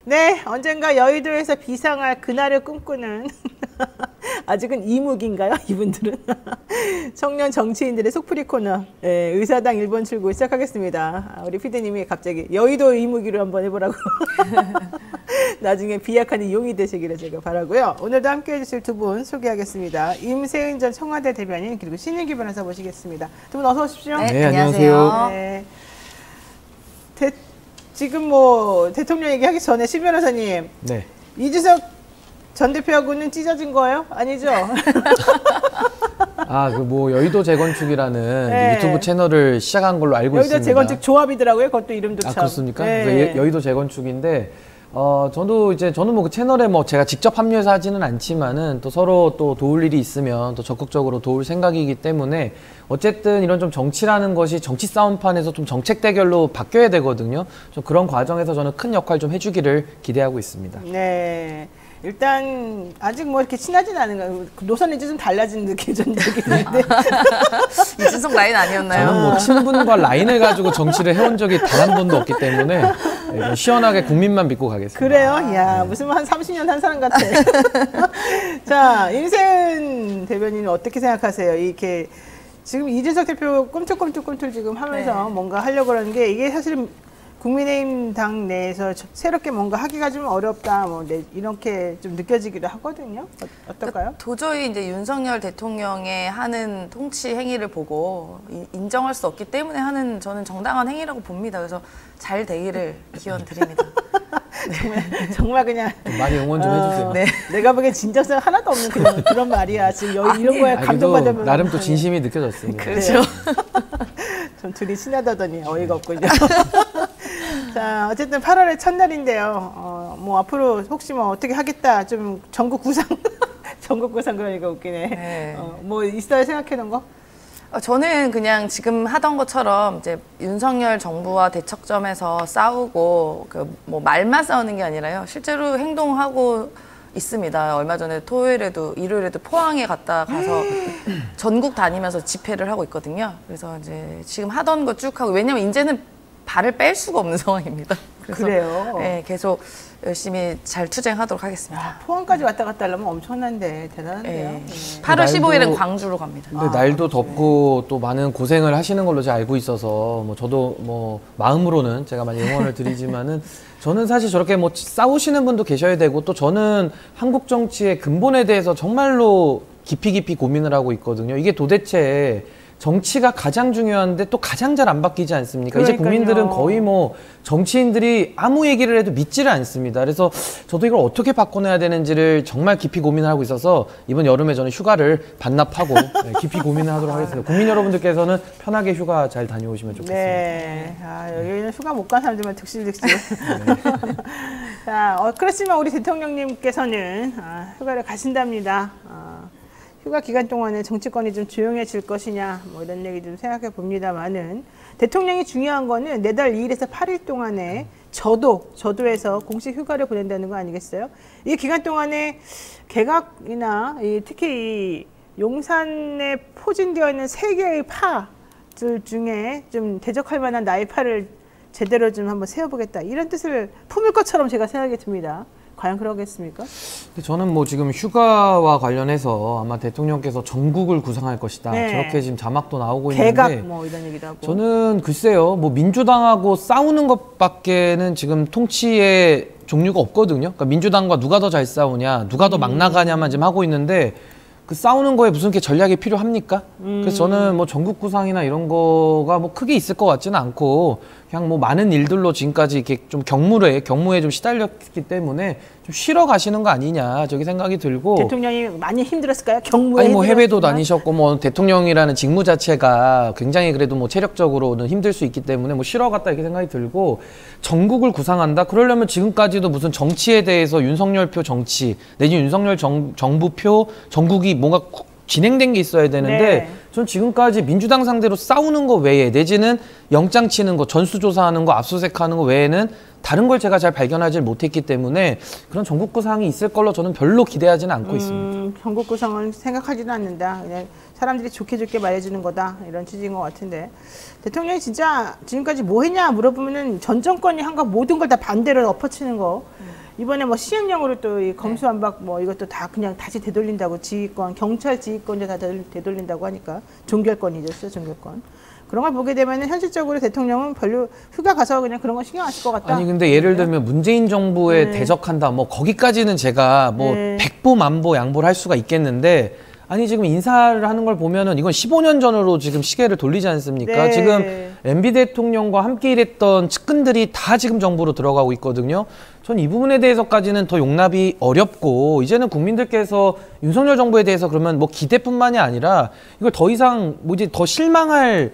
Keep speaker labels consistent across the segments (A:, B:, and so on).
A: 네, 언젠가 여의도에서 비상할 그날을 꿈꾸는 아직은 이묵인가요? 이분들은 청년 정치인들의 속풀이 코너 의사당 1번 출구 시작하겠습니다. 우리 피디님이 갑자기 여의도 이묵이로 한번 해보라고 나중에 비약하는 용이 되시기를 제가 바라고요. 오늘도 함께해 주실 두 분 소개하겠습니다. 임세은 전 청와대 대변인 그리고 신윤기 변호사 모시겠습니다. 두 분 어서 오십시오.
B: 네, 안녕하세요.
A: 네. 지금 뭐 대통령 얘기하기 전에 신 변호사님,
B: 네.
A: 이준석 전 대표하고는 찢어진 거예요? 아니죠?
B: 아, 그 뭐 여의도 재건축이라는
A: 네.
B: 유튜브 채널을 시작한 걸로 알고
A: 여의도
B: 있습니다.
A: 재건축 조합이더라고요. 그것도 이름도 참.
B: 아, 그렇습니까?
A: 네.
B: 그래서 여의도 재건축인데 저는 뭐 그 채널에 뭐 제가 직접 합류해서 하지는 않지만은 또 서로 또 도울 일이 있으면 또 적극적으로 도울 생각이기 때문에 어쨌든 이런 좀 정치라는 것이 정치 싸움판에서 좀 정책 대결로 바뀌어야 되거든요. 좀 그런 과정에서 저는 큰 역할 좀 해주기를 기대하고 있습니다.
A: 네. 일단 아직 뭐 이렇게 친하진 않은 거예요. 노선이 좀 달라진 느낌이 좀 들긴 한데.
C: 이준석 라인 아니었나요?
B: 저는 뭐 친분과 라인을 가지고 정치를 해온 적이 단 한 번도 없기 때문에 시원하게 국민만 믿고 가겠습니다.
A: 그래요? 야 무슨 한 30년 한 사람 같아. 자, 임세은 대변인은 어떻게 생각하세요? 이렇게 지금 이준석 대표 꿈틀꿈틀 지금 하면서
C: 네.
A: 뭔가 하려고 하는 게 이게 사실은 국민의힘 당 내에서 새롭게 뭔가 하기가 좀 어렵다, 뭐 이렇게 좀 느껴지기도 하거든요. 어떨까요?
C: 도저히 이제 윤석열 대통령의 하는 통치 행위를 보고 인정할 수 없기 때문에 하는 저는 정당한 행위라고 봅니다. 그래서 잘 되기를 기원 드립니다.
A: 정말 그냥
B: 많이 응원 좀 해주세요.
C: 네.
A: 내가 보기엔 진정성 하나도 없는 그런 말이야. 지금 이런 거에 감동받으면
B: 나름 또 진심이 느껴졌습니다.
C: 그렇죠.
A: 좀 둘이 친하다더니 어이가 없군요. 자, 어쨌든 8월의 첫날인데요. 뭐 앞으로 혹시 뭐 어떻게 하겠다, 좀 전국 구상, 전국 구상 그러니까 웃기네.
C: 네.
A: 뭐 있어요, 생각해 놓은 거?
C: 저는 그냥 지금 하던 것처럼 이제 윤석열 정부와 대척점에서 싸우고 뭐 말만 싸우는 게 아니라요. 실제로 행동하고 있습니다. 얼마 전에 일요일에도 포항에 가서 전국 다니면서 집회를 하고 있거든요. 그래서 이제 지금 하던 거 쭉 하고, 왜냐면 이제는 발을 뺄 수가 없는 상황입니다.
A: 그래요?
C: 네, 계속 열심히 잘 투쟁하도록 하겠습니다.
A: 포항까지 왔다 갔다 하려면 엄청난데 대단한데요.
C: 네.
A: 네.
C: 8월
B: 날도-
C: 15일엔 광주로 갑니다.
B: 근데 날도 덥고 또 많은 고생을 하시는 걸로 제가 알고 있어서 뭐 저도 뭐 마음으로는 제가 많이 응원을 드리지만은 저는 사실 저렇게 뭐 싸우시는 분도 계셔야 되고, 또 저는 한국 정치의 근본에 대해서 정말로 깊이 고민을 하고 있거든요. 이게 도대체 정치가 가장 중요한데 또 가장 잘 안 바뀌지 않습니까? 이제
A: 그러니까요.
B: 국민들은 거의 뭐 정치인들이 아무 얘기를 해도 믿지를 않습니다. 그래서 저도 이걸 어떻게 바꿔내야 되는지를 정말 깊이 고민을 하고 있어서 이번 여름에 저는 휴가를 반납하고 깊이 고민을 하도록 하겠습니다. 국민 여러분들께서는 편하게 휴가 잘 다녀오시면 좋겠습니다.
A: 네. 아, 여기는 휴가 못 간 사람들만 득실득실. 자, 그렇지만 우리 대통령님께서는 휴가를 가신답니다. 휴가 기간 동안에 정치권이 좀 조용해질 것이냐, 뭐 이런 얘기 좀 생각해 봅니다만은, 대통령이 중요한 거는 내달 2일에서 8일 동안에 저도에서 공식 휴가를 보낸다는 거 아니겠어요? 이 기간 동안에 개각이나 특히 이 용산에 포진되어 있는 3개의 파들 중에 좀 대적할 만한 나의 파를 제대로 좀 한번 세워보겠다, 이런 뜻을 품을 것처럼 제가 생각이 듭니다. 과연 그러겠습니까?
B: 저는 뭐 지금 휴가와 관련해서 아마 대통령께서 전국을 구상할 것이다.
A: 네.
B: 저렇게 지금 자막도 나오고
A: 개각
B: 있는데,
A: 뭐 이런 얘기도 하고.
B: 저는 글쎄요, 뭐 민주당하고 싸우는 것밖에는 지금 통치의 종류가 없거든요. 그러니까 민주당과 누가 더 잘 싸우냐, 누가 더 막 나가냐만 지금 하고 있는데, 그 싸우는 거에 무슨 게 전략이 필요합니까? 그래서 저는 뭐 전국 구상이나 이런 거가 뭐 크게 있을 것 같지는 않고, 그냥 뭐 많은 일들로 지금까지 이렇게 좀 경무에 좀 시달렸기 때문에 좀 쉬러 가시는 거 아니냐, 저기 생각이 들고.
A: 대통령이 많이 힘들었을까요? 경무에
B: 아니 뭐 해외도
A: 힘들었지만?
B: 다니셨고, 뭐 대통령이라는 직무 자체가 굉장히 그래도 뭐 체력적으로는 힘들 수 있기 때문에 뭐 쉬러 갔다 이렇게 생각이 들고, 전국을 구상한다? 그러려면 지금까지도 무슨 정치에 대해서 윤석열표 정치 내지 윤석열 정부표 전국이 뭔가 진행된 게 있어야 되는데,
A: 네.
B: 전 지금까지 민주당 상대로 싸우는 거 외에, 내지는 영장 치는 거, 전수조사하는 거, 압수수색하는 거 외에는 다른 걸 제가 잘 발견하지 못했기 때문에 그런 전국구 사항이 있을 걸로 저는 별로 기대하지는 않고 있습니다.
A: 전국 구성은 생각하지도 않는다. 그냥 사람들이 좋게 좋게 말해주는 거다 이런 취지인 것 같은데 대통령이 진짜 지금까지 뭐 했냐 물어보면은 전 정권이 한 거 모든 걸 다 반대로 엎어치는 거 이번에 뭐 시행령으로 또 이 검수완박 뭐 이것도 다 그냥 다시 되돌린다고 지휘권 경찰 지휘권도 다 되돌린다고 하니까 종결권이죠 종결권 그런 걸 보게 되면은 현실적으로 대통령은 별로 휴가 가서 그냥 그런 거 신경 안 쓸 것 같다.
B: 아니 근데 예를 들면 문재인 정부에 대적한다 뭐 거기까지는 제가 뭐 백보 만보 양보를 할 수가 있겠는데 아니 지금 인사를 하는 걸 보면은 이건 15년 전으로 지금 시계를 돌리지 않습니까?
A: 네.
B: 지금 MB 대통령과 함께 일했던 측근들이 다 지금 정부로 들어가고 있거든요. 전 이 부분에 대해서까지는 더 용납이 어렵고 이제는 국민들께서 윤석열 정부에 대해서 그러면 뭐 기대뿐만이 아니라 이걸 더 이상 뭐 이제 더 실망할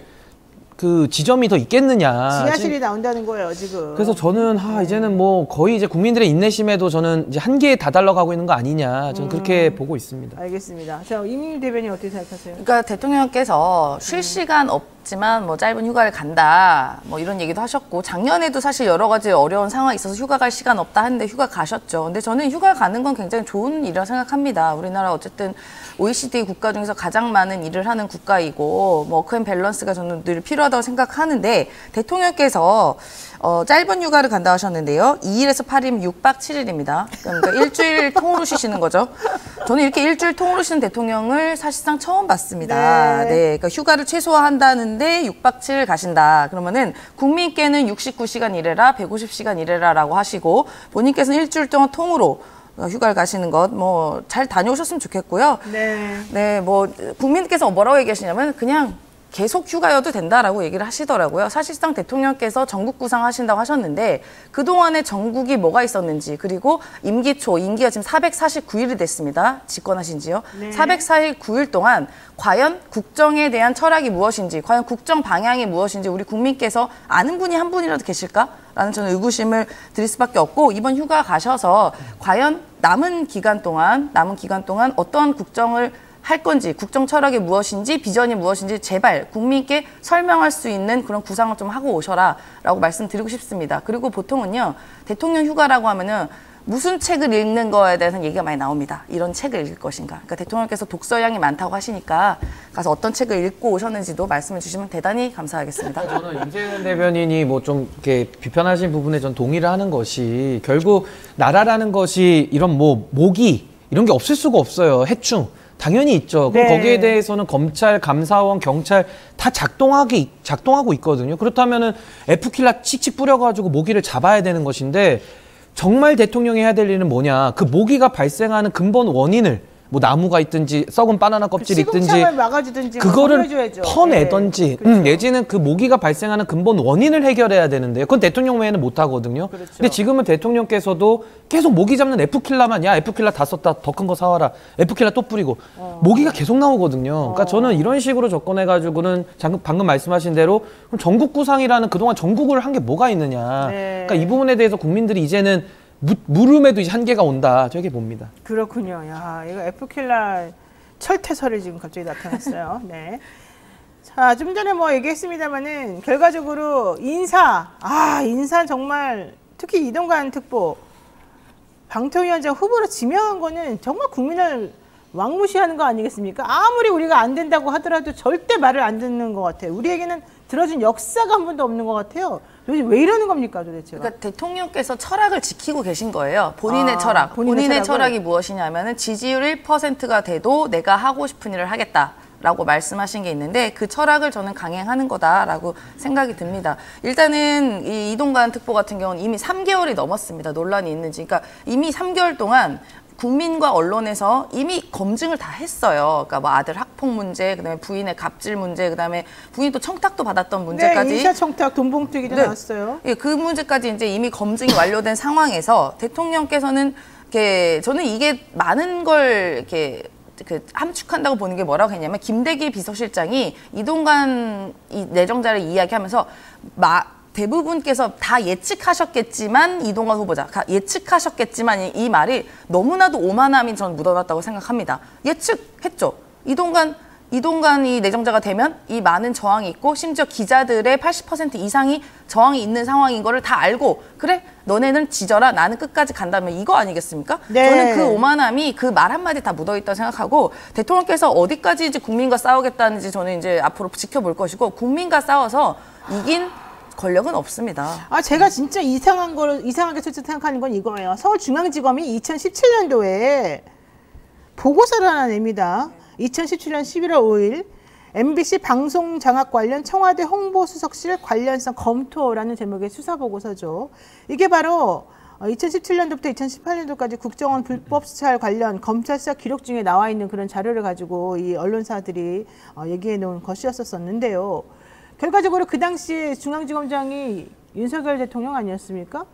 B: 그 지점이 더 있겠느냐.
A: 지하실이 나온다는 거예요 지금.
B: 그래서 저는 이제는 뭐 거의 이제 국민들의 인내심에도 저는 이제 한계에 다달러가고 있는 거 아니냐. 저는 그렇게 보고 있습니다.
A: 알겠습니다. 자 이민희 대변인 어떻게 생각하세요?
C: 그러니까 대통령께서 쉴 시간 없지만 뭐 짧은 휴가를 간다 뭐 이런 얘기도 하셨고 작년에도 사실 여러 가지 어려운 상황이 있어서 휴가 갈 시간 없다 하는데 휴가 가셨죠. 근데 저는 휴가 가는 건 굉장히 좋은 일이라고 생각합니다. 우리나라 어쨌든 OECD 국가 중에서 가장 많은 일을 하는 국가이고 뭐 워크앤 밸런스가 저는 늘 필요하다고 생각하는데 대통령께서 짧은 휴가를 간다 하셨는데요. 2일에서 8일 6박 7일입니다. 그러니까 일주일 통으로 쉬시는 거죠. 저는 이렇게 일주일 통으로 쉬는 대통령을 사실상 처음 봤습니다. 네. 그러니까 휴가를 최소화한다는데 6박 7일 가신다. 그러면은 국민께는 69시간 일해라, 150시간 일해라라고 하시고 본인께서는 일주일 동안 통으로 휴가를 가시는 것 뭐 잘 다녀오셨으면 좋겠고요.
A: 네.
C: 네, 뭐 국민께서 뭐라고 얘기하시냐면 그냥 계속 휴가여도 된다라고 얘기를 하시더라고요. 사실상 대통령께서 전국 구상하신다고 하셨는데 그동안에 전국이 뭐가 있었는지 그리고 임기가 지금 449일이 됐습니다. 집권하신 지요. 네. 449일 동안 과연 국정에 대한 철학이 무엇인지 과연 국정 방향이 무엇인지 우리 국민께서 아는 분이 한 분이라도 계실까? 라는 저는 의구심을 드릴 수밖에 없고 이번 휴가 가셔서 과연 남은 기간 동안 어떠한 국정을 할 건지 국정 철학이 무엇인지 비전이 무엇인지 제발 국민께 설명할 수 있는 그런 구상을 좀 하고 오셔라 라고 말씀드리고 싶습니다. 그리고 보통은요 대통령 휴가라고 하면은 무슨 책을 읽는 거에 대해서는 얘기가 많이 나옵니다. 이런 책을 읽을 것인가. 그러니까 대통령께서 독서량이 많다고 하시니까 가서 어떤 책을 읽고 오셨는지도 말씀해 주시면 대단히 감사하겠습니다.
B: 저는 이재현 대변인이 뭐 좀 이렇게 비판하신 부분에 전 동의를 하는 것이 결국 나라라는 것이 이런 뭐 모기 이런 게 없을 수가 없어요. 해충. 당연히 있죠. 그럼 거기에 대해서는 검찰, 감사원, 경찰 다 작동하고 있거든요. 그렇다면은 F킬라 칙칙 뿌려가지고 모기를 잡아야 되는 것인데 정말 대통령이 해야 될 일은 뭐냐. 그 모기가 발생하는 근본 원인을 뭐 나무가 있든지 썩은 바나나 껍질이 있든지
A: 막아주든지
B: 그거를 퍼내든지
A: 그렇죠.
B: 내지는 그 모기가 발생하는 근본 원인을 해결해야 되는데요. 그건 대통령 외에는 못 하거든요.
A: 그렇죠.
B: 근데 지금은 대통령께서도 계속 모기 잡는 F킬라만 야 F킬라 다 썼다 더 큰 거 사와라 F킬라 또 뿌리고 모기가 계속 나오거든요. 그러니까 저는 이런 식으로 접근해가지고는 방금 말씀하신 대로 그럼 전국 구상이라는 그동안 전국을 한 게 뭐가 있느냐. 그러니까 이 부분에 대해서 국민들이 이제는 물음에도 이제 한계가 온다. 저게 봅니다.
A: 그렇군요. 야, 이거 F킬라 철퇴설이 지금 갑자기 나타났어요. 네. 자, 좀 전에 뭐 얘기했습니다만은 결과적으로 인사 정말 특히 이동관 특보 방통위원장 후보로 지명한 거는 정말 국민을 왕무시하는 거 아니겠습니까? 아무리 우리가 안 된다고 하더라도 절대 말을 안 듣는 것 같아요. 우리에게는 들어준 역사가 한 번도 없는 것 같아요. 도대체 왜 이러는 겁니까 도대체가?
C: 그러니까 대통령께서 철학을 지키고 계신 거예요. 본인의 철학. 본인의 철학이 무엇이냐면은 지지율 1%가 돼도 내가 하고 싶은 일을 하겠다라고 말씀하신 게 있는데 그 철학을 저는 강행하는 거다라고 생각이 듭니다. 일단은 이 이동관 특보 같은 경우는 이미 3개월이 넘었습니다. 논란이 있는지. 그러니까 이미 3개월 동안 국민과 언론에서 이미 검증을 다 했어요. 그러니까 뭐 아들 학폭 문제, 그다음에 부인의 갑질 문제, 그다음에 부인이 또 청탁도 받았던 문제까지.
A: 네, 인사청탁, 돈봉투 얘기도 나왔어요.
C: 예, 그 문제까지 이제 이미 검증이 완료된 상황에서 대통령께서는 저는 이게 많은 걸 이렇게 함축한다고 보는 게 뭐라고 했냐면 김대기 비서실장이 이동관 내정자를 이야기하면서 대부분께서 다 예측하셨겠지만 이동관 후보자 예측하셨겠지만 이 말이 너무나도 오만함이 전 묻어났다고 생각합니다. 예측했죠. 이동관 이동관이 내정자가 되면 이 많은 저항이 있고 심지어 기자들의 80% 이상이 저항이 있는 상황인 거를 다 알고 그래 너네는 지져라 나는 끝까지 간다면 이거 아니겠습니까?
A: 네.
C: 저는 그 오만함이 그 말 한마디 다 묻어있다고 생각하고 대통령께서 어디까지 이제 국민과 싸우겠다는지 저는 이제 앞으로 지켜볼 것이고 국민과 싸워서 이긴 권력은 없습니다.
A: 제가 진짜 이상하게 생각하는 건 이거예요. 서울중앙지검이 2017년도에 보고서를 하나 냅니다. 2017년 11월 5일 MBC 방송 장악 관련 청와대 홍보수석실 관련성 검토라는 제목의 수사보고서죠. 이게 바로 2017년도부터 2018년도까지 국정원 불법 수사 관련 검찰 수사 기록 중에 나와 있는 그런 자료를 가지고 이 언론사들이 얘기해 놓은 것이었었는데요. 결과적으로 그 당시 중앙지검장이 윤석열 대통령 아니었습니까?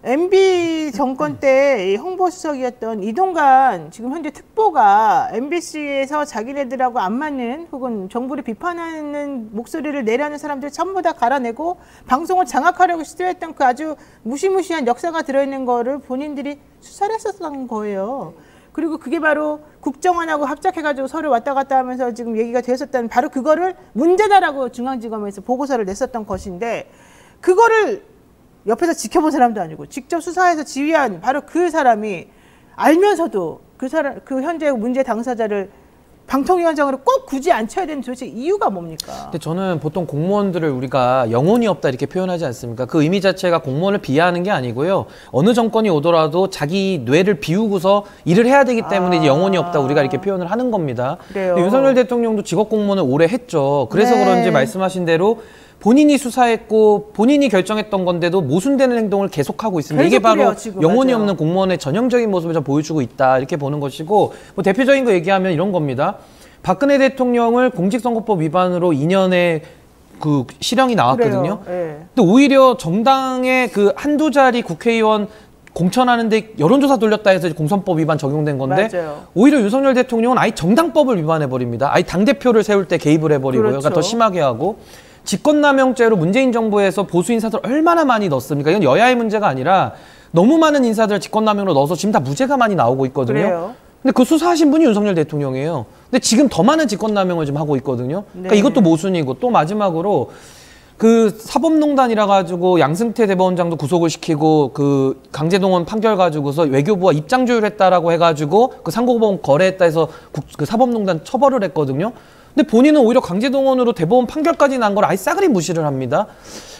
A: MB 정권 때 홍보수석이었던 이동관 지금 현재 특보가 MBC에서 자기네들하고 안 맞는 혹은 정부를 비판하는 목소리를 내려는 사람들 전부 다 갈아내고 방송을 장악하려고 시도했던 그 아주 무시무시한 역사가 들어있는 거를 본인들이 수사를 했었던 거예요. 그리고 그게 바로 국정원하고 합작해가지고 서로 왔다 갔다 하면서 지금 얘기가 됐었다는 바로 그거를 문제다라고 중앙지검에서 보고서를 냈었던 것인데 그거를 옆에서 지켜본 사람도 아니고 직접 수사해서 지휘한 바로 그 사람이 알면서도 그 현재 문제 당사자를 방통위원장으로 꼭 굳이 앉혀야 되는 도대체 이유가 뭡니까?
B: 근데 저는 보통 공무원들을 우리가 영혼이 없다 이렇게 표현하지 않습니까? 그 의미 자체가 공무원을 비하하는 게 아니고요. 어느 정권이 오더라도 자기 뇌를 비우고서 일을 해야 되기 때문에 이제 영혼이 없다 우리가 이렇게 표현을 하는 겁니다.
A: 그래요.
B: 윤석열 대통령도 직업 공무원을 오래 했죠. 그래서
A: 네.
B: 그런지 말씀하신 대로 본인이 수사했고 본인이 결정했던 건데도 모순되는 행동을 계속하고 있습니다. 이게 바로
A: 그래요, 지금.
B: 영혼이
A: 맞아요.
B: 없는 공무원의 전형적인 모습을 좀 보여주고 있다 이렇게 보는 것이고 뭐 대표적인 거 얘기하면 이런 겁니다. 박근혜 대통령을 공직선거법 위반으로 2년의 그 실형이 나왔거든요.
A: 네.
B: 근데 오히려 정당의 그 한두 자리 국회의원 공천하는데 여론조사 돌렸다 해서 공선법 위반 적용된 건데
A: 맞아요.
B: 오히려 윤석열 대통령은 아예 정당법을 위반해버립니다. 아예 당대표를 세울 때 개입을 해버리고요.
A: 그렇죠.
B: 그러니까 더 심하게 하고 직권남용죄로 문재인 정부에서 보수 인사들 얼마나 많이 넣습니까? 이건 여야의 문제가 아니라 너무 많은 인사들을 직권남용으로 넣어서 지금 다 무죄가 많이 나오고 있거든요.
A: 그래요.
B: 근데 그 수사하신 분이 윤석열 대통령이에요. 근데 지금 더 많은 직권남용을 지금 하고 있거든요. 그러니까
A: 네.
B: 이것도 모순이고 또 마지막으로 그 사법농단이라 가지고 양승태 대법원장도 구속을 시키고 그 강제동원 판결 가지고서 외교부와 입장 조율했다라고 해가지고 그 상고법 거래했다 해서 그 사법농단 처벌을 했거든요. 근데 본인은 오히려 강제동원으로 대법원 판결까지 난 걸 아예 싸그리 무시를 합니다.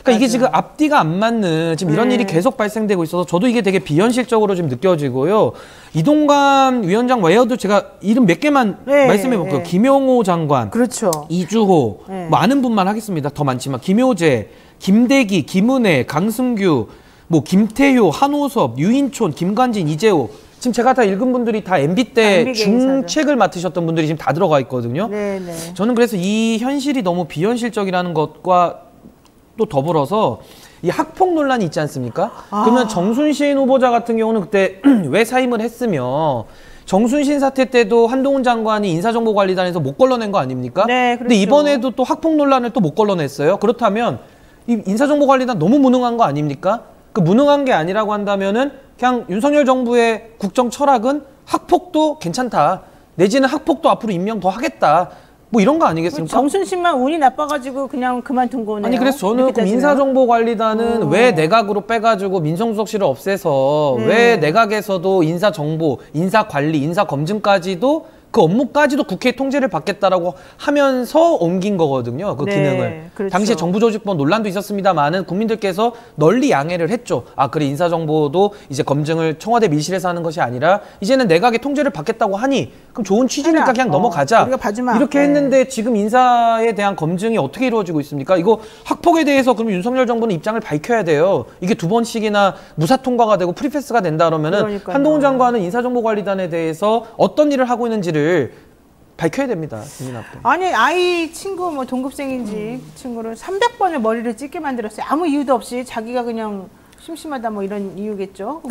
B: 그러니까 이게 지금 앞뒤가 안 맞는 지금 이런 일이 계속 발생되고 있어서 저도 이게 되게 비현실적으로 좀 느껴지고요. 이동관 위원장 외에도 제가 이름 몇 개만
A: 네,
B: 말씀해 볼게요.
A: 네.
B: 김용호 장관,
A: 그렇죠.
B: 이주호,
A: 네.
B: 뭐 아는 분만 하겠습니다. 더 많지만 김효재, 김대기, 김은혜, 강승규, 뭐 김태효, 한호섭, 유인촌, 김관진, 이재호. 지금 제가 다 읽은 분들이 다 MB 때
A: MB 계 인사들.
B: 중책을 맡으셨던 분들이 지금 다 들어가 있거든요.
A: 네네.
B: 저는 그래서 이 현실이 너무 비현실적이라는 것과 또 더불어서 이 학폭 논란이 있지 않습니까? 그러면 정순신 후보자 같은 경우는 그때 왜 사임을 했으며 정순신 사태 때도 한동훈 장관이 인사정보관리단에서 못 걸러낸 거 아닙니까?
A: 네,
B: 근데
A: 그렇죠.
B: 이번에도 또 학폭 논란을 또 못 걸러냈어요. 그렇다면 이 인사정보관리단 너무 무능한 거 아닙니까? 그 무능한 게 아니라고 한다면은 그냥 윤석열 정부의 국정 철학은 학폭도 괜찮다. 내지는 학폭도 앞으로 임명 더 하겠다. 뭐 이런 거 아니겠습니까?
A: 정순신만 운이 나빠가지고 그냥 그만둔 거네요.
B: 아니 그래서 저는
A: 이렇게
B: 그
A: 따지면.
B: 인사정보관리단은 왜 내각으로 빼가지고 민정수석실을 없애서
A: 네.
B: 왜 내각에서도 인사정보, 인사관리, 인사검증까지도 그 업무까지도 국회 통제를 받겠다라고 하면서 옮긴 거거든요. 그
A: 네,
B: 기능을.
A: 그렇죠.
B: 당시에 정부조직법 논란도 있었습니다만은 국민들께서 널리 양해를 했죠. 아 그래 인사정보도 이제 검증을 청와대 밀실에서 하는 것이 아니라 이제는 내각의 통제를 받겠다고 하니 그럼 좋은 취지니까
A: 해라.
B: 그냥 넘어가자.
A: 우리가 봐주마.
B: 이렇게
A: 네.
B: 했는데 지금 인사에 대한 검증이 어떻게 이루어지고 있습니까? 이거 학폭에 대해서 그럼 윤석열 정부는 입장을 밝혀야 돼요. 이게 2번씩이나 무사 통과가 되고 프리패스가 된다 그러면은
A: 그러니까요.
B: 한동훈 장관은 인사정보관리단에 대해서 어떤 일을 하고 있는지를 밝혀야 됩니다. 국민 앞에.
A: 아니 아이 친구 뭐 동급생인지 친구를 300번을 머리를 찢게 만들었어요. 아무 이유도 없이 자기가 그냥 심심하다 뭐 이런 이유겠죠.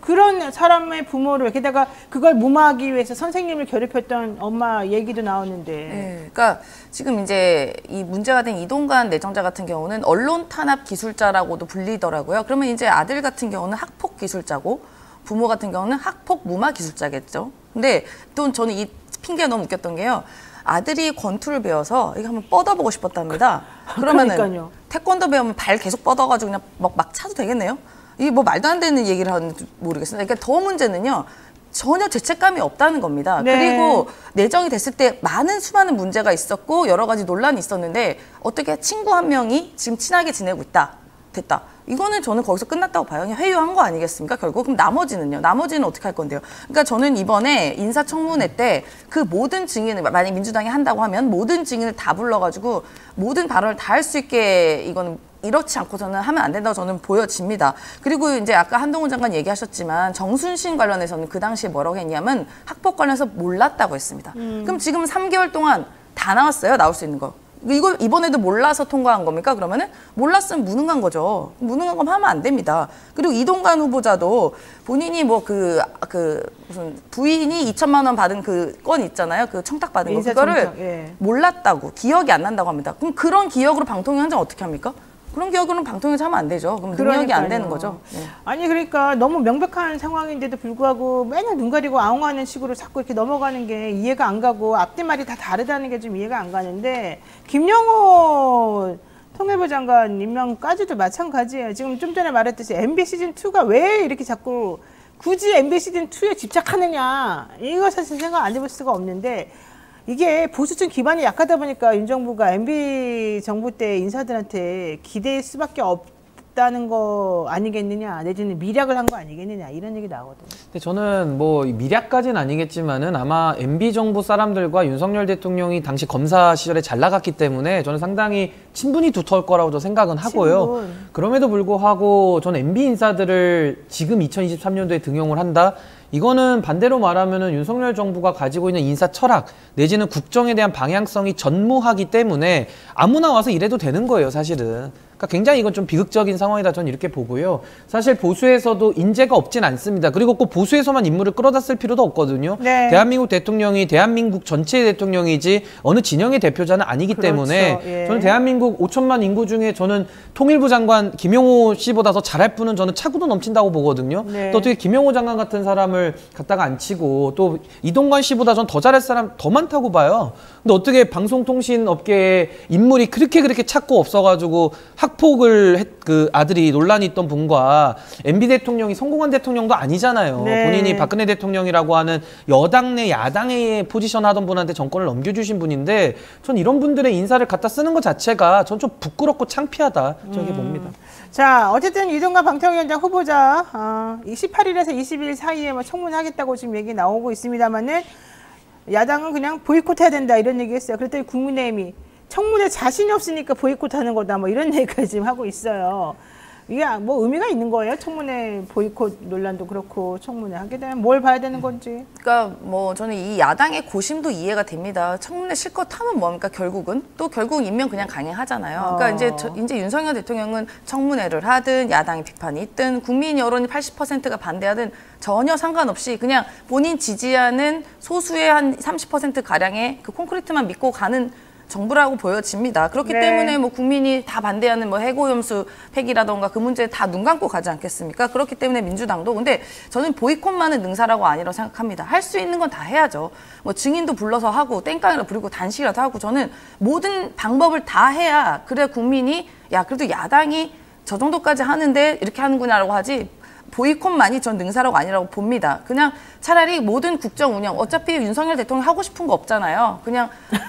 A: 그런 사람의 부모를 게다가 그걸 무마하기 위해서 선생님을 괴롭혔던 엄마 얘기도 나오는데.
C: 네, 그러니까 지금 이제 이 문제가 된 이동관 내정자 같은 경우는 언론 탄압 기술자라고도 불리더라고요. 그러면 이제 아들 같은 경우는 학폭 기술자고 부모 같은 경우는 학폭 무마 기술자겠죠. 근데 또 저는 이 핑계가 너무 웃겼던 게요. 아들이 권투를 배워서 이거 한번 뻗어보고 싶었답니다. 그러면은
A: 그러니까요.
C: 태권도 배우면 발 계속 뻗어가지고 그냥 막 차도 되겠네요? 이게 뭐 말도 안 되는 얘기를 하는지 모르겠습니다. 그러니까 더 문제는요. 전혀 죄책감이 없다는 겁니다.
A: 네.
C: 그리고 내정이 됐을 때 수많은 문제가 있었고 여러 가지 논란이 있었는데 어떻게 친구 한 명이 지금 친하게 지내고 있다. 됐다. 이거는 저는 거기서 끝났다고 봐요. 그냥 회유한 거 아니겠습니까? 결국. 그럼 나머지는요? 나머지는 어떻게 할 건데요? 그러니까 저는 이번에 인사청문회 때 그 모든 증인을 만약에 민주당이 한다고 하면 모든 증인을 다 불러가지고 모든 발언을 다 할 수 있게 이거는 이렇지 않고서는 하면 안 된다고 저는 보여집니다. 그리고 이제 아까 한동훈 장관 얘기하셨지만 정순신 관련해서는 그 당시에 뭐라고 했냐면 학폭 관련해서 몰랐다고 했습니다. 그럼 지금 3개월 동안 다 나왔어요. 나올 수 있는 거. 이걸 이번에도 몰라서 통과한 겁니까? 그러면은 몰랐으면 무능한 거죠. 무능한 건 하면 안 됩니다. 그리고 이동관 후보자도 본인이 뭐 무슨 부인이 2천만 원 받은 그 건 있잖아요. 그 청탁 받은 거. 그거를
A: 예.
C: 몰랐다고 기억이 안 난다고 합니다. 그럼 그런 기억으로 방통위원장 어떻게 합니까? 그런 기억으로는 방통위에서 하면 안 되죠. 그럼 능력이 안 되는 거죠. 네.
A: 아니 그러니까 너무 명백한 상황인데도 불구하고 맨날 눈 가리고 아웅하는 식으로 자꾸 이렇게 넘어가는 게 이해가 안 가고 앞뒤 말이 다 다르다는 게 좀 이해가 안 가는데 김영호 통일부 장관 임명까지도 마찬가지예요. 지금 좀 전에 말했듯이 MB 시즌2가 왜 이렇게 자꾸 굳이 MB 시즌2에 집착하느냐 이거 사실 생각 안 해볼 수가 없는데 이게 보수층 기반이 약하다 보니까 윤 정부가 MB 정부 때 인사들한테 기대할 수밖에 없다는 거 아니겠느냐 내지는 미략을 한 거 아니겠느냐 이런 얘기 나오거든요.
B: 근데 저는 뭐 미략까지는 아니겠지만은 아마 MB 정부 사람들과 윤석열 대통령이 당시 검사 시절에 잘 나갔기 때문에 저는 상당히 친분이 두터울 거라고 저 생각은 하고요.
A: 친분.
B: 그럼에도 불구하고 저는 MB 인사들을 지금 2023년도에 등용을 한다. 이거는 반대로 말하면은 윤석열 정부가 가지고 있는 인사 철학 내지는 국정에 대한 방향성이 전무하기 때문에 아무나 와서 이래도 되는 거예요, 사실은. 그러니까 굉장히 이건 좀 비극적인 상황이다 저는 이렇게 보고요. 사실 보수에서도 인재가 없진 않습니다. 그리고 꼭 보수에서만 인물을 끌어다 쓸 필요도 없거든요.
A: 네.
B: 대한민국 대통령이 대한민국 전체의 대통령이지 어느 진영의 대표자는 아니기
A: 그렇죠.
B: 때문에
A: 예.
B: 저는 대한민국 5천만 인구 중에 저는 통일부 장관 김용호 씨보다 더 잘할 분은 저는 차고도 넘친다고 보거든요.
A: 네.
B: 또 어떻게 김용호 장관 같은 사람을 갖다가 안 치고 또 이동관 씨보다 전 더 잘할 사람 더 많다고 봐요. 근데 어떻게 방송통신업계에 인물이 그렇게 찾고 없어가지고 학폭을 그 아들이 논란이 있던 분과 MB 대통령이 성공한 대통령도 아니잖아요.
A: 네.
B: 본인이 박근혜 대통령이라고 하는 여당 내 야당의 포지션 하던 분한테 정권을 넘겨주신 분인데 전 이런 분들의 인사를 갖다 쓰는 것 자체가 전 좀 부끄럽고 창피하다 저렇게 봅니다.
A: 자, 어쨌든 이동관 방통위원장 후보자 18일에서 20일 사이에 뭐 청문하겠다고 지금 얘기 나오고 있습니다만은 야당은 그냥 보이콧해야 된다 이런 얘기했어요. 그랬더니 국민의힘이 청문회 자신이 없으니까 보이콧하는 거다 뭐 이런 얘기까지 지금 하고 있어요. 이게 뭐 의미가 있는 거예요? 청문회 보이콧 논란도 그렇고 청문회 하게 되면 뭘 봐야 되는 건지.
C: 그러니까 뭐 저는 이 야당의 고심도 이해가 됩니다. 청문회 실컷 하면 뭡니까 결국은 또 결국 임명 그냥 강행하잖아요. 그러니까 이제 윤석열 대통령은 청문회를 하든 야당의 비판이 있든 국민 여론이 80%가 반대하든 전혀 상관없이 그냥 본인 지지하는 소수의 한 30% 가량의 그 콘크리트만 믿고 가는 정부라고 보여집니다. 그렇기
A: 네.
C: 때문에 뭐 국민이 다 반대하는 뭐 해고염수 폐기라던가 그 문제에 다 눈 감고 가지 않겠습니까? 그렇기 때문에 민주당도 근데 저는 보이콧만은 능사라고 아니라고 생각합니다. 할 수 있는 건 다 해야죠. 뭐 증인도 불러서 하고 땡깡이라도 부리고 단식이라도 하고 저는 모든 방법을 다 해야 그래 국민이 야 그래도 야당이 저 정도까지 하는데 이렇게 하는구나라고 하지 보이콧만이 전 능사라고 아니라고 봅니다. 그냥 차라리 모든 국정 운영 어차피 윤석열 대통령 하고 싶은 거 없잖아요. 그냥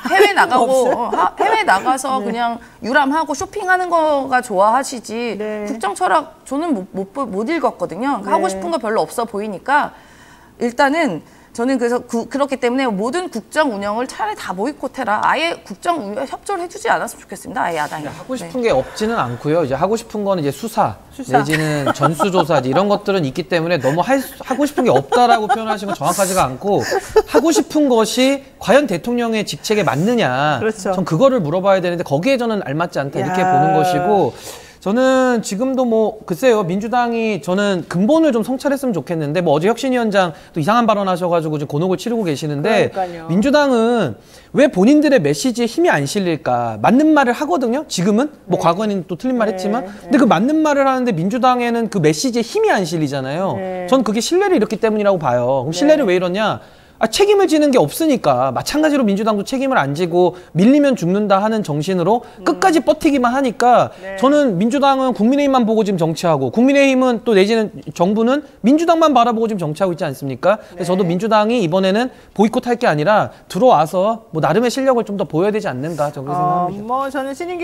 C: 해외 나가고 해외 나가서
A: 네.
C: 그냥 유람하고 쇼핑하는 거가 좋아하시지
A: 네.
C: 국정 철학 저는 못 읽었거든요.
A: 네.
C: 하고 싶은 거 별로 없어 보이니까 일단은 저는 그래서 그렇기 때문에 모든 국정 운영을 차라리 다 보이콧해라. 아예 국정 운영 협조를 해주지 않았으면 좋겠습니다. 아예 야당이.
B: 하고 싶은 게 없지는 않고요. 이제 하고 싶은 거는 이제 수사.
A: 수사.
B: 내지는 전수조사 이런 것들은 있기 때문에 너무 하고 싶은 게 없다라고 표현하시는 건 정확하지가 않고 하고 싶은 것이 과연 대통령의 직책에 맞느냐.
A: 그렇죠.
B: 전 그거를 물어봐야 되는데 거기에 저는 알맞지 않다 이렇게 보는 것이고 저는 지금도 뭐 글쎄요 민주당이 저는 근본을 좀 성찰했으면 좋겠는데 뭐 어제 혁신위원장 또 이상한 발언하셔가지고 지금 곤혹을 치르고 계시는데
A: 그러니까요.
B: 민주당은 왜 본인들의 메시지에 힘이 안 실릴까 맞는 말을 하거든요 지금은 뭐 과거에는 또 틀린 말 했지만 근데 그 맞는 말을 하는데 민주당에는 그 메시지에 힘이 안 실리잖아요
A: 네.
B: 전 그게 신뢰를 잃었기 때문이라고 봐요 그럼 신뢰를 왜 잃었냐 책임을 지는 게 없으니까 마찬가지로 민주당도 책임을 안 지고 밀리면 죽는다 하는 정신으로 끝까지 버티기만 하니까
A: 네.
B: 저는 민주당은 국민의힘만 보고 지금 정치하고 국민의힘은 또 내지는 정부는 민주당만 바라보고 지금 정치하고 있지 않습니까? 그래서 저도 민주당이 이번에는 보이콧할 게 아니라 들어와서 뭐 나름의 실력을 좀 더 보여야 되지 않는가 저는 생각합니다.
A: 뭐 저는 신인규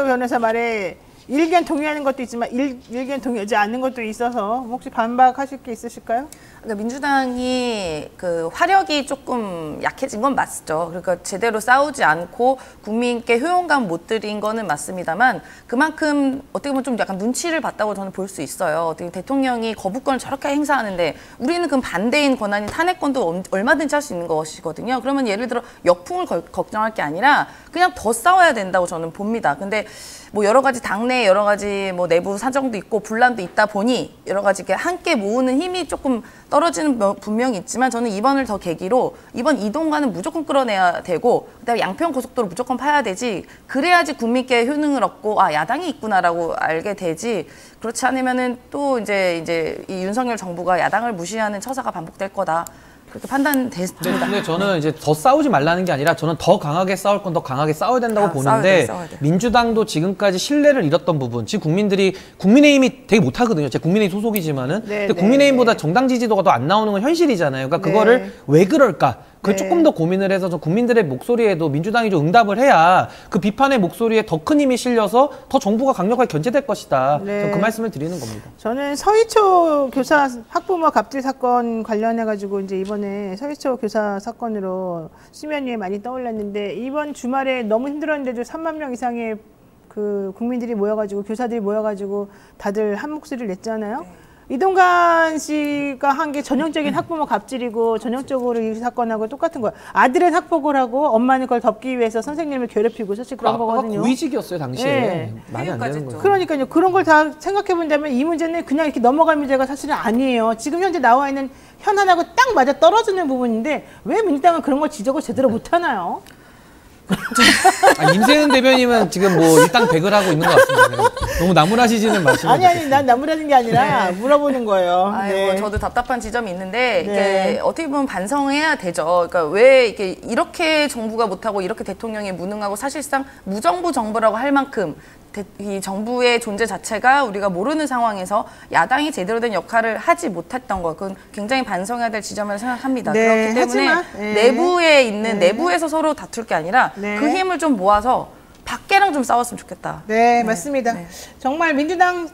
A: 변호사 말에 일견 동의하는 것도 있지만 일견 동의하지 않는 것도 있어서 혹시 반박하실 게 있으실까요?
C: 그러니까 민주당이 그 화력이 조금 약해진 건 맞죠. 그러니까 제대로 싸우지 않고 국민께 효용감 못 드린 거는 맞습니다만 그만큼 어떻게 보면 좀 약간 눈치를 봤다고 저는 볼 수 있어요. 어떻게 대통령이 거부권을 저렇게 행사하는데 우리는 그럼 반대인 권한인 탄핵권도 얼마든지 할 수 있는 것이거든요. 그러면 예를 들어 역풍을 걱정할 게 아니라 그냥 더 싸워야 된다고 저는 봅니다. 근데 뭐 여러 가지 당내 여러 가지 뭐 내부 사정도 있고 분란도 있다 보니 여러 가지 이렇게 함께 모으는 힘이 조금 떨어지는 분명히 있지만 저는 이번을 더 계기로 이번 이동관은 무조건 끌어내야 되고 그다음에 양평 고속도로 무조건 파야 되지 그래야지 국민께 효능을 얻고 아 야당이 있구나라고 알게 되지 그렇지 않으면은 또 이제 이 윤석열 정부가 야당을 무시하는 처사가 반복될 거다. 그렇게 판단됐습니다.
B: 근데 저는 이제 더 싸우지 말라는 게 아니라 저는 더 강하게 싸울 건 더 강하게 싸워야 된다고 보는데
C: 싸워야 돼.
B: 민주당도 지금까지 신뢰를 잃었던 부분 지금 국민들이 국민의힘이 되게 못하거든요. 제가 국민의힘 소속이지만은 근데 국민의힘보다 정당 지지도가 더 안 나오는 건 현실이잖아요. 그러니까 그거를 왜 그럴까? 그걸 조금 더 고민을 해서 좀 국민들의 목소리에도 민주당이 좀 응답을 해야 그 비판의 목소리에 더 큰 힘이 실려서 더 정부가 강력하게 견제될 것이다. 저는 그 말씀을 드리는 겁니다.
A: 저는 서희초 교사 학부모 갑질 사건 관련해가지고 이제 이번에 서희초 교사 사건으로 수면 위에 많이 떠올랐는데 이번 주말에 너무 힘들었는데도 3만 명 이상의 그 국민들이 모여가지고 교사들이 모여가지고 다들 한 목소리를 냈잖아요. 이동관 씨가 한 게 전형적인 학부모 갑질이고 전형적으로 이 사건하고 똑같은 거야. 아들은 학폭을 하고 엄마는 그걸 덮기 위해서 선생님을 괴롭히고 사실 그런 거거든요.
B: 고위직이었어요 당시에.
A: 네.
B: 말이 안 되는 거예요.
A: 그러니까요. 그런 걸 다 생각해 본다면 이 문제는 그냥 이렇게 넘어갈 문제가 사실은 아니에요. 지금 현재 나와 있는 현안하고 딱 맞아 떨어지는 부분인데 왜 민주당은 그런 걸 지적을 제대로 못 하나요?
B: 임세은 대변인은 지금 뭐 일당백을 하고 있는 것 같습니다. 너무 나무라지지는 마시고.
A: 아니, 난 나무라는 게 아니라 물어보는 거예요.
C: 뭐 저도 답답한 지점이 있는데 이게 어떻게 보면 반성해야 되죠. 그러니까 왜 이렇게 정부가 못하고 이렇게 대통령이 무능하고 사실상 무정부 정부라고 할 만큼 이 정부의 존재 자체가 우리가 모르는 상황에서 야당이 제대로 된 역할을 하지 못했던 것, 그건 굉장히 반성해야 될 지점이라고 생각합니다. 그렇기 때문에 내부에 있는 내부에서 서로 다툴 게 아니라 그 힘을 좀 모아서 밖에랑 좀 싸웠으면 좋겠다.
A: 네, 맞습니다. 정말 민주당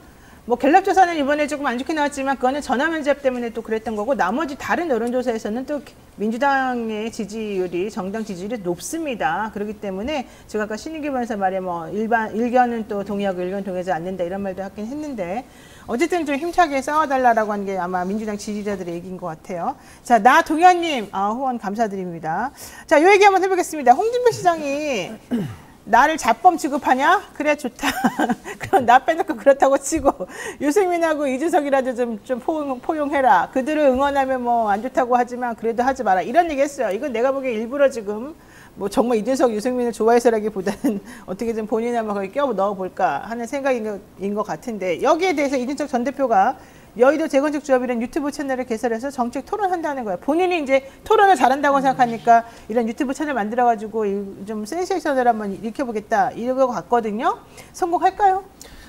A: 뭐 갤럽 조사는 이번에 조금 안 좋게 나왔지만 그거는 전화 면접 때문에 또 그랬던 거고 나머지 다른 여론조사에서는 또 민주당의 지지율이 정당 지지율이 높습니다. 그렇기 때문에 제가 아까 신인규 변호사 말에 뭐 일견은 또 동의하고 일견 동의하지 않는다 이런 말도 하긴 했는데 어쨌든 좀 힘차게 싸워달라고 한 게 아마 민주당 지지자들의 얘기인 것 같아요. 자, 나동현님 후원 감사드립니다. 자, 요 얘기 한번 해보겠습니다. 홍준표 시장이 나를 자범 취급하냐? 그래 좋다. 그럼 나 빼놓고 그렇다고 치고 유승민하고 이준석이라도 좀 포용해라. 그들을 응원하면 뭐 안 좋다고 하지만 그래도 하지 마라. 이런 얘기 했어요. 이건 내가 보기에 일부러 지금 뭐 정말 이준석, 유승민을 좋아해서라기보다는 어떻게 좀 본인이 한번 거기 껴 넣어볼까 하는 생각인 것 같은데 여기에 대해서 이준석 전 대표가 여의도 재건축 조합이라는 유튜브 채널을 개설해서 정책 토론한다는 거예요. 본인이 이제 토론을 잘한다고 생각하니까 이런 유튜브 채널 만들어가지고 좀 센세이션을 한번 일으켜보겠다 이러고 갔거든요. 성공할까요?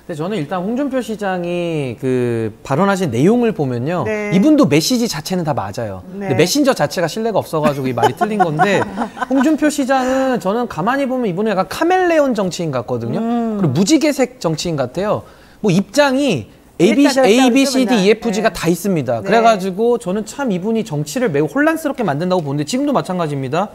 B: 근데 저는 일단 홍준표 시장이 그 발언하신 내용을 보면요. 이분도 메시지 자체는 다 맞아요. 근데 메신저 자체가 신뢰가 없어가지고 이 말이 틀린 건데 홍준표 시장은 저는 가만히 보면 이분은 약간 카멜레온 정치인 같거든요. 그리고 무지개색 정치인 같아요. 뭐 입장이 A, B, C, D, E, F, G가 다 있습니다. 그래가지고 저는 참 이분이 정치를 매우 혼란스럽게 만든다고 보는데 지금도 마찬가지입니다.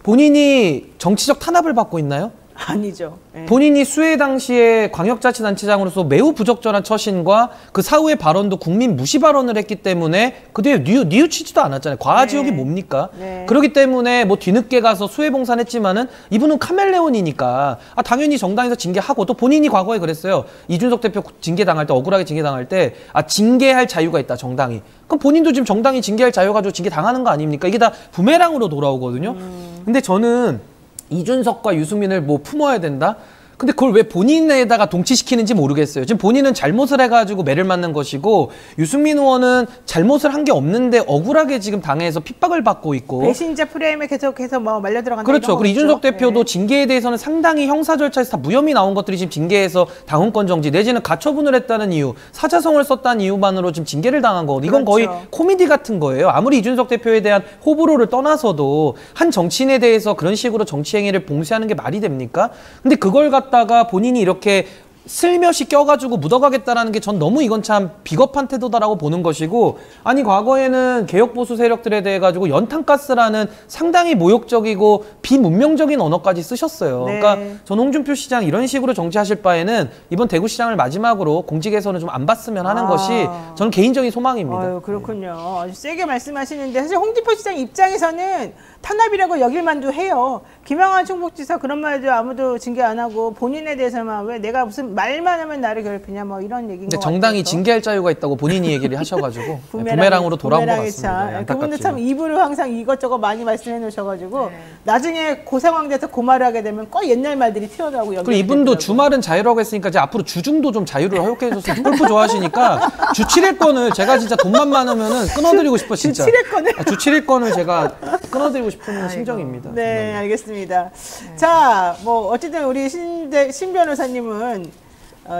B: 본인이 정치적 탄압을 받고 있나요?
A: 아니죠.
B: 본인이 수해 당시에 광역자치단체장으로서 매우 부적절한 처신과 그 사후의 발언도 국민 무시 발언을 했기 때문에 그 뒤에 뉘우치지도 않았잖아요. 과지욕이 뭡니까? 그렇기 때문에 뭐 뒤늦게 가서 수해 봉사했지만은 이분은 카멜레온이니까 당연히 정당에서 징계하고 또 본인이 과거에 그랬어요. 이준석 대표 징계당할 때 억울하게 징계당할 때 징계할 자유가 있다 정당이. 그럼 본인도 지금 정당이 징계할 자유 가지고 징계당하는 거 아닙니까? 이게 다 부메랑으로 돌아오거든요. 근데 저는 이준석과 유승민을 뭐 품어야 된다? 근데 그걸 왜 본인에다가 동치시키는지 모르겠어요. 지금 본인은 잘못을 해가지고 매를 맞는 것이고 유승민 의원은 잘못을 한 게 없는데 억울하게 지금 당해서 핍박을 받고 있고
A: 배신자 프레임에 계속해서 뭐 말려 들어간다.
B: 그렇죠. 그리고 이준석
A: 네.
B: 대표도 징계에 대해서는 상당히 형사 절차에서 다 무혐의 나온 것들이 지금 징계에서 당원권 정지 내지는 가처분을 했다는 이유, 사자성어를 썼다는 이유만으로 지금 징계를 당한 거거든요. 이건
A: 그렇죠.
B: 거의 코미디 같은 거예요. 아무리 이준석 대표에 대한 호불호를 떠나서도 한 정치인에 대해서 그런 식으로 정치 행위를 봉쇄하는 게 말이 됩니까? 근데 그걸 갖다가 본인이 이렇게 슬며시 껴가지고 묻어가겠다라는 게 전 너무 이건 참 비겁한 태도다라고 보는 것이고, 아니 과거에는 개혁보수 세력들에 대해 가지고 연탄가스라는 상당히 모욕적이고 비문명적인 언어까지 쓰셨어요.
A: 네.
B: 그러니까 전 홍준표 시장 이런 식으로 정치하실 바에는 이번 대구시장을 마지막으로 공직에서는 좀 안 봤으면 하는 것이 저는 개인적인 소망입니다.
A: 아유, 그렇군요. 아주 세게 말씀하시는데 사실 홍준표 시장 입장에서는 탄압이라고 여길 만도 해요. 김영환 충북지사 그런 말도 아무도 징계 안 하고 본인에 대해서만 왜 내가 무슨 말만 하면 나를 괴롭히냐 뭐 이런 얘기인
B: 근데
A: 것
B: 정당이
A: 같아서.
B: 징계할 자유가 있다고 본인이 얘기를 하셔가지고 부메랑으로 돌아온 것
A: 부메랑이
B: 같습니다.
A: 참. 그분도 참 입으로 항상 이것저것 많이 말씀해 놓으셔가지고
C: 네.
A: 나중에 고상황 돼서 그 말을 하게 되면 꼭 옛날 말들이 튀어나오고
B: 그리고 이분도 주말은 자유라고 했으니까 이제 앞으로 주중도 좀 자유를 허용해 줬으면 골프 좋아하시니까 주 7일권을 제가 진짜 돈만 많으면은 끊어드리고 싶어 진짜.
A: 주 7일권을?
B: 주 7일권을 제가 끊어드리고 싶은 심정입니다.
A: 네,
B: 정말.
A: 알겠습니다. 자, 뭐 어쨌든 우리 신 변호사님은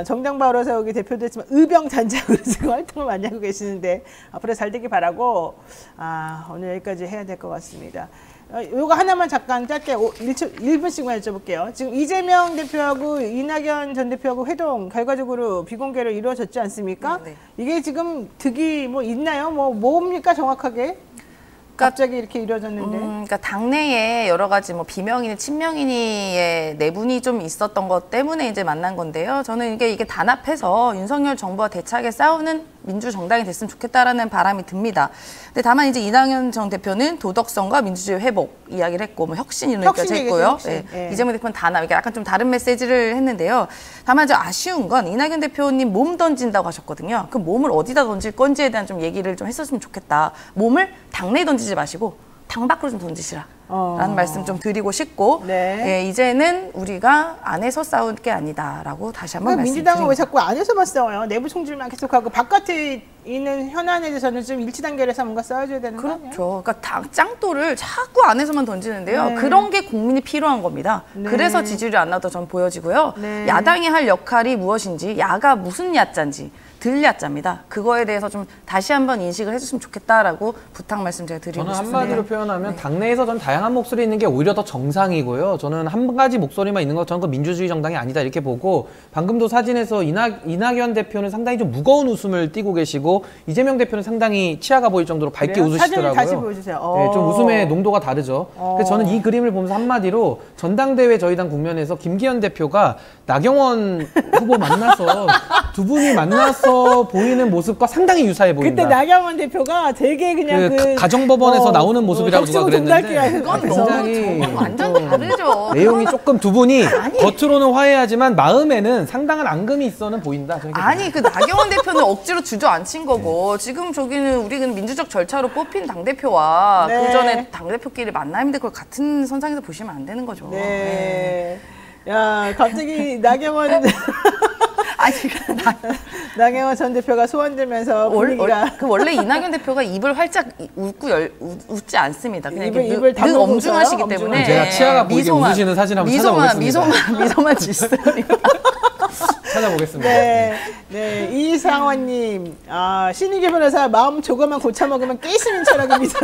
A: 정당 바로 세우기 대표도 했지만 의병단장으로 지금 활동을 많이 하고 계시는데 앞으로 잘 되길 바라고 오늘 여기까지 해야 될 것 같습니다. 요거 하나만 잠깐 짧게 1분씩만 여쭤볼게요. 지금 이재명 대표하고 이낙연 전 대표하고 회동 결과적으로 비공개로 이루어졌지 않습니까?
C: 네.
A: 이게 지금 득이 뭐 있나요? 뭡니까 정확하게? 갑자기 이렇게 이루어졌는데.
C: 그러니까 당내에 여러 가지 뭐 비명이니 친명이니의 내분이 좀 있었던 것 때문에 이제 만난 건데요. 저는 이게 단합해서 윤석열 정부와 대차게 싸우는 민주정당이 됐으면 좋겠다라는 바람이 듭니다. 근데 다만 이제 이낙연 전 대표는 도덕성과 민주주의 회복 이야기를 했고, 뭐 혁신 이런 얘기까지 했고요.
A: 혁신. 예.
C: 이재명 대표는 단합, 이게 약간 좀 다른 메시지를 했는데요. 다만 좀 아쉬운 건 이낙연 대표님 몸 던진다고 하셨거든요. 그 몸을 어디다 던질 건지에 대한 좀 얘기를 좀 했었으면 좋겠다. 몸을 당내에 던지지 마시고 당 밖으로 좀 던지시라. 라는 말씀 좀 드리고 싶고,
A: 네.
C: 예, 이제는 우리가 안에서 싸울 게 아니다라고 다시 한번
A: 민주당은 왜
C: 말씀드립니다.
A: 자꾸 안에서만 싸워요? 내부 총질만 계속하고 바깥에 있는 현안에 대해서는 좀 일치 단결해서 뭔가 싸워줘야 되는 거 아니에요?
C: 그렇죠. 그러니까 짱돌을 자꾸 안에서만 던지는데요.
A: 네.
C: 그런 게 국민이 필요한 겁니다.
A: 네.
C: 그래서 지지율이 안 나도 전 보여지고요.
A: 네.
C: 야당이 할 역할이 무엇인지, 야가 무슨 야짠지 들 야짜입니다. 그거에 대해서 좀 다시 한번 인식을 해줬으면 좋겠다라고 부탁 말씀 제가 드리고
B: 저는
C: 싶습니다.
B: 한마디로 표현하면 당내에서 전 다양한 목소리 있는 게 오히려 더 정상이고요. 저는 한 가지 목소리만 있는 것 저는 그 민주주의 정당이 아니다 이렇게 보고, 방금도 사진에서 이낙연 대표는 상당히 좀 무거운 웃음을 띠고 계시고 이재명 대표는 상당히 치아가 보일 정도로 밝게
A: 그래요?
B: 웃으시더라고요.
A: 사진을 다시 보여주세요.
B: 네, 좀 웃음의 농도가 다르죠. 그래서 저는 이 그림을 보면서 한마디로 전당대회 저희 당 국면에서 김기현 대표가 나경원 후보 만나서 두 분이 만나서 보이는 모습과 상당히 유사해 보인다.
A: 그때 나경원 대표가 되게 그냥
B: 가정법원에서 나오는 모습이라고 누가 그랬는데
C: 그건
B: 굉장히
C: 너무 완전 다르죠.
B: 내용이 조금 두 분이 겉으로는 화해하지만 마음에는 상당한 앙금이 있어는 보인다.
C: 아니, 그 나경원 대표는 억지로 주저앉힌 거고, 지금 저기는 우리는 민주적 절차로 뽑힌 당대표와
A: 네.
C: 그 전에 당대표끼리 만나는데 그걸 같은 선상에서 보시면 안 되는 거죠.
A: 네. 야, 갑자기 나경원
C: 아니,
A: 나경원 전 대표가 소환되면서 분위기가
C: 원래 이낙연 대표가 입을 활짝 웃지 않습니다. 그냥 이렇게
A: 입을
C: 늘
A: 다물고
C: 엄중하시기
A: 웃어요?
C: 때문에
B: 제가 치아가 보이게 웃으시는 사진 한번 찾아보겠습니다.
C: 미소만 지습니다.
B: 찾아보겠습니다.
A: 네, 이상원님, 신인규 변호사 마음 조금만 고쳐 먹으면 깨시는 철학입니다.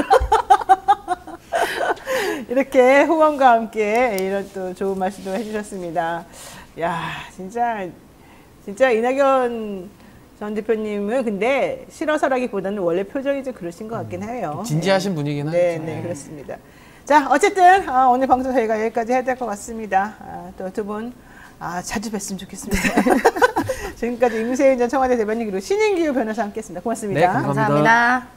A: 이렇게 후원과 함께 이런 또 좋은 말씀도 해주셨습니다. 야, 진짜 이낙연 전 대표님은 근데 싫어서라기보다는 원래 표정이 좀 그러신 것 같긴 해요.
B: 진지하신 분이긴 하죠.
A: 네, 그렇습니다. 자, 어쨌든 오늘 방송 저희가 여기까지 해야 될 것 같습니다. 또 두 분 자주 뵀으면 좋겠습니다. 지금까지 임세윤 전 청와대 대변인 그리고 신인규 변호사 함께했습니다. 고맙습니다.
B: 네, 감사합니다.
C: 감사합니다.